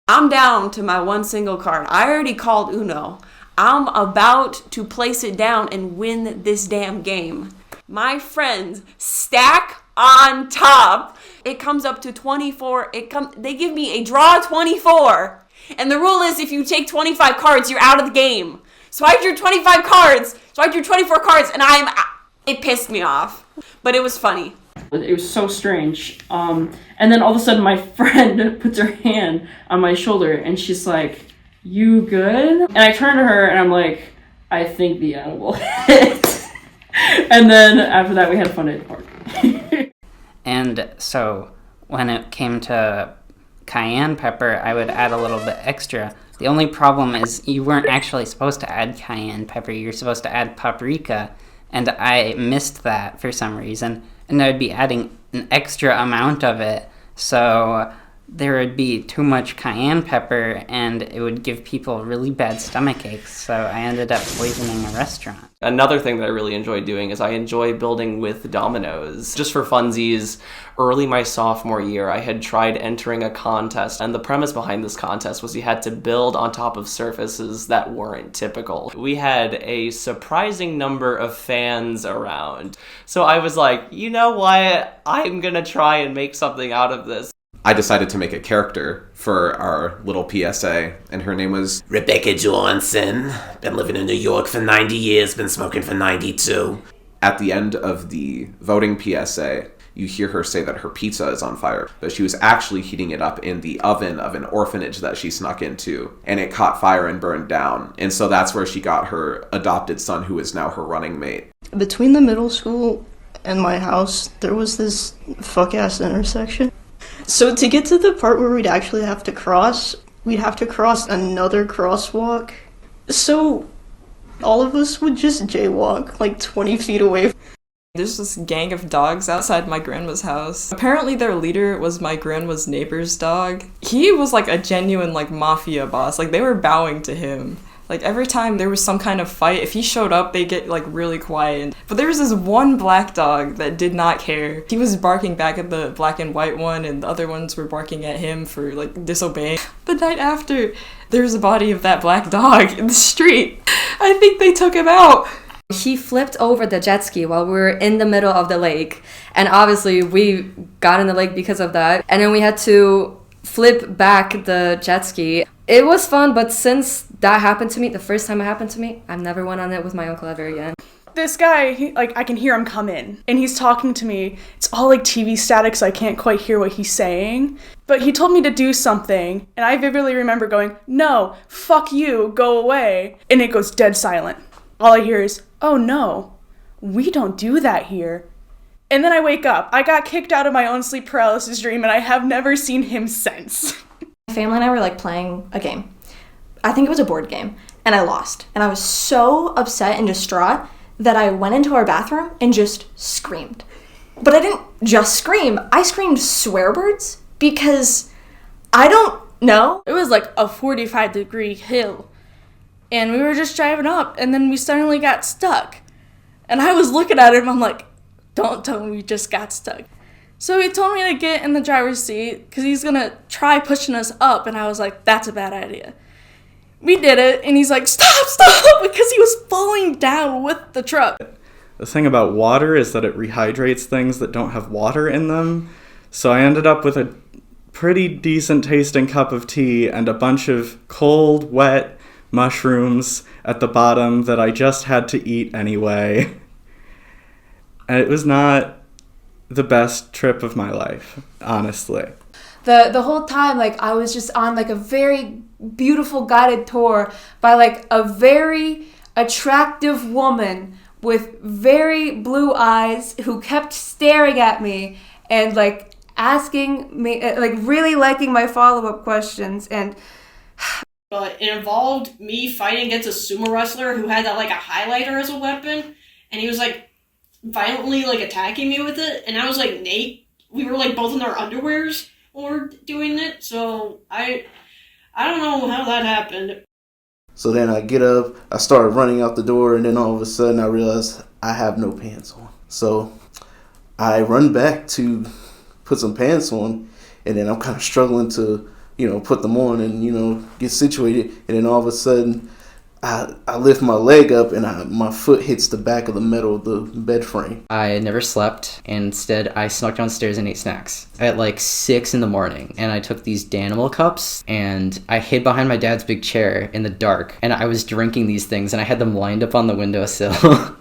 I'm down to my one single card. I already called Uno. I'm about to place it down and win this damn game. My friends, stack on top. It comes up to 24. They give me a draw 24. And the rule is if you take 25 cards, you're out of the game. So I drew 25 cards. So I drew 24 cards and it pissed me off. But it was funny. It was so strange. And then all of a sudden my friend puts her hand on my shoulder and she's like, "You good?" And I turn to her and I'm like, "I think the edible hit." And then after that we had fun at the park. And so when it came to cayenne pepper, I would add a little bit extra. The only problem is you weren't actually supposed to add cayenne pepper. You're supposed to add paprika. And I missed that for some reason. And I would be adding an extra amount of it, so there would be too much cayenne pepper, and it would give people really bad stomach aches, so I ended up poisoning a restaurant. Another thing that I really enjoy doing is I enjoy building with dominoes. Just for funsies, early my sophomore year, I had tried entering a contest, and the premise behind this contest was you had to build on top of surfaces that weren't typical. We had a surprising number of fans around, so I was like, you know what, I'm gonna try and make something out of this. I decided to make a character for our little PSA, and her name was Rebecca Johnson. Been living in New York for 90 years, been smoking for 92. At the end of the voting PSA, you hear her say that her pizza is on fire, but she was actually heating it up in the oven of an orphanage that she snuck into, and it caught fire and burned down. And so that's where she got her adopted son, who is now her running mate. Between the middle school and my house, there was this fuck-ass intersection. So to get to the part where we'd actually have to cross, we'd have to cross another crosswalk. So all of us would just jaywalk like 20 feet away. There's this gang of dogs outside my grandma's house. Apparently their leader was my grandma's neighbor's dog. He was like a genuine like mafia boss. Like they were bowing to him. Like every time there was some kind of fight, if he showed up, they get like really quiet. But there was this one black dog that did not care. He was barking back at the black and white one, and the other ones were barking at him for like disobeying. The night after, there was a body of that black dog in the street. I think they took him out. He flipped over the jet ski while we were in the middle of the lake. And obviously we got in the lake because of that. And then we had to flip back the jet ski. It was fun, but since that happened to me, the first time it happened to me, I've never went on it with my uncle ever again. This guy, I can hear him come in, and he's talking to me. It's all like TV static, so I can't quite hear what he's saying. But he told me to do something, and I vividly remember going, "No, fuck you, go away." And it goes dead silent. all I hear is, "Oh no, we don't do that here." And then I wake up. I got kicked out of my own sleep paralysis dream, and I have never seen him since. My family and I were like playing a game. I think it was a board game, and I lost. And I was so upset and distraught that I went into our bathroom and just screamed. But I didn't just scream. I screamed swear words because I don't know. It was like a 45-degree hill, and we were just driving up, and then we suddenly got stuck. And I was looking at him, I'm like, don't tell me we just got stuck. So he told me to get in the driver's seat because he's gonna try pushing us up, and I was like, that's a bad idea. We did it, and he's like, stop, because he was falling down with the truck. The thing about water is that it rehydrates things that don't have water in them. So I ended up with a pretty decent tasting cup of tea and a bunch of cold, wet mushrooms at the bottom that I just had to eat anyway. And it was not the best trip of my life, honestly. The whole time, like, I was just on, like, a very beautiful guided tour by, like, a very attractive woman with very blue eyes who kept staring at me and, like, asking me, like, really liking my follow-up questions. And but it involved me fighting against a sumo wrestler who had that, like, a highlighter as a weapon, and he was, like, violently, like, attacking me with it, and I was, like, naked. We were, like, both in our underwears when we were doing it, so I don't know how that happened. So then I get up, I started running out the door, and then all of a sudden I realized I have no pants on. So I run back to put some pants on, and then I'm kind of struggling to, put them on and, get situated, and then all of a sudden I lift my leg up and my foot hits the back of the metal of the bed frame. I never slept. Instead, I snuck downstairs and ate snacks at like 6 in the morning. And I took these Danimal cups and I hid behind my dad's big chair in the dark. And I was drinking these things and I had them lined up on the windowsill.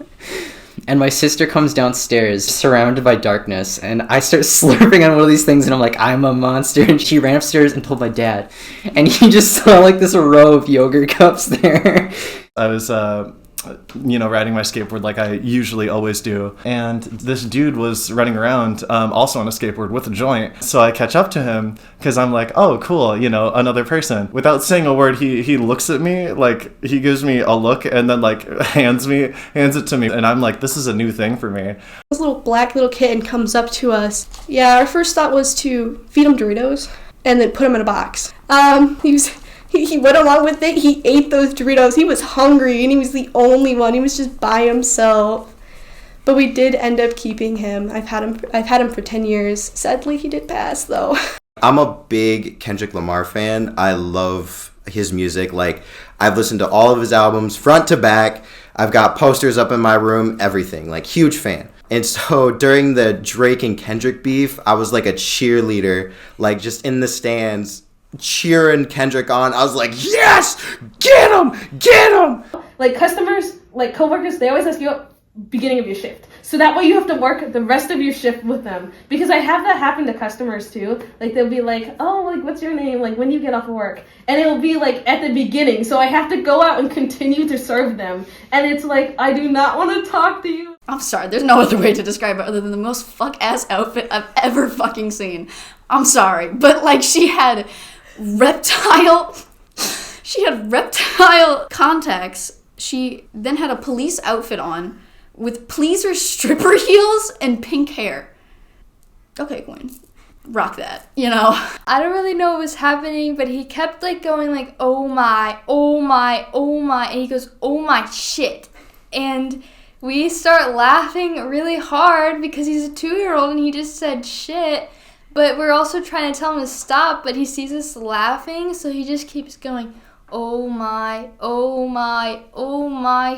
And my sister comes downstairs, surrounded by darkness, and I start slurping on one of these things, and I'm like, I'm a monster. And she ran upstairs and told my dad. And he just saw, like, this row of yogurt cups there. I was, riding my skateboard like I usually always do. And this dude was running around also on a skateboard with a joint. So I catch up to him because I'm like, oh, cool, another person. Without saying a word, he looks at me, like, he gives me a look and then, like, hands it to me. And I'm like, this is a new thing for me. This black little kid comes up to us. Yeah, our first thought was to feed him Doritos and then put him in a box. He went along with it. He ate those Doritos. He was hungry, and he was the only one. He was just by himself. But we did end up keeping him. I've had him for 10 years. Sadly, he did pass, though. I'm a big Kendrick Lamar fan. I love his music. Like, I've listened to all of his albums front to back. I've got posters up in my room, everything. Like, huge fan. And so during the Drake and Kendrick beef, I was like a cheerleader, like just in the stands, cheering Kendrick on. I was like, yes, get him. Like, customers, like coworkers, they always ask you at beginning of your shift, so that way you have to work the rest of your shift with them, because I have that happen to customers too. Like, they'll be like, oh, like, what's your name, like, when do you get off work? And it'll be like at the beginning, so I have to go out and continue to serve them, and it's like, I do not want to talk to you. I'm sorry, there's no other way to describe it other than the most fuck-ass outfit I've ever fucking seen. I'm sorry, but, like, she had reptile contacts. She then had a police outfit on with pleaser stripper heels and pink hair. Okay, Gwen, rock that, I don't really know what was happening, but he kept, like, going, like, oh my, and he goes, oh my shit. And we start laughing really hard because he's a 2-year-old and he just said shit. But we're also trying to tell him to stop, but he sees us laughing, so he just keeps going, oh my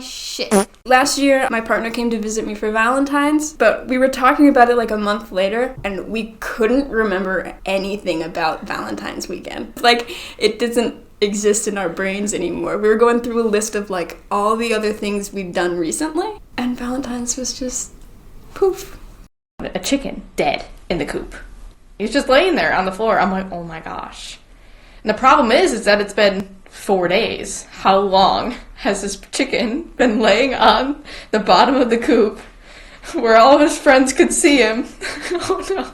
shit. Last year, my partner came to visit me for Valentine's, but we were talking about it like a month later, and we couldn't remember anything about Valentine's weekend. Like, it doesn't exist in our brains anymore. We were going through a list of, like, all the other things we'd done recently, and Valentine's was just poof. A chicken dead in the coop. He was just laying there on the floor. I'm like, oh my gosh. And the problem is that it's been 4 days. How long has this chicken been laying on the bottom of the coop where all of his friends could see him? Oh no.